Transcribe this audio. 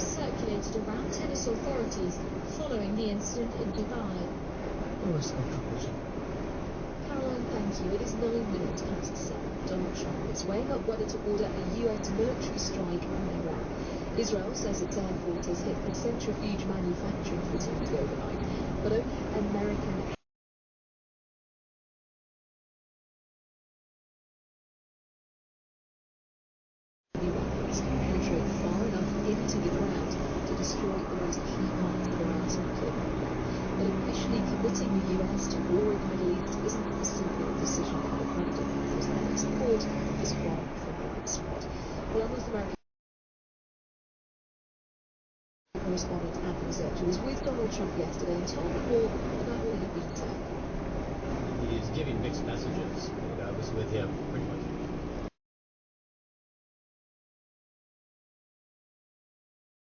circulated around tennis authorities following the incident in Dubai. Caroline, thank you. It is 9 minutes past 7. Donald Trump is weighing up whether to order a US military strike on Iran. Israel says its air force has hit a centrifuge manufacturing facility overnight, but only American weapons can penetrate far enough into the ground to destroy almost key parts of Iran's nuclear program. But officially committing the US to war in the Middle East isn't a simple decision for the president, because their support is far from widespread. Well, North American correspondent Anthony Zercher was with Donald Trump yesterday and told him more about what he'd been saying. He is giving mixed messages. I was with him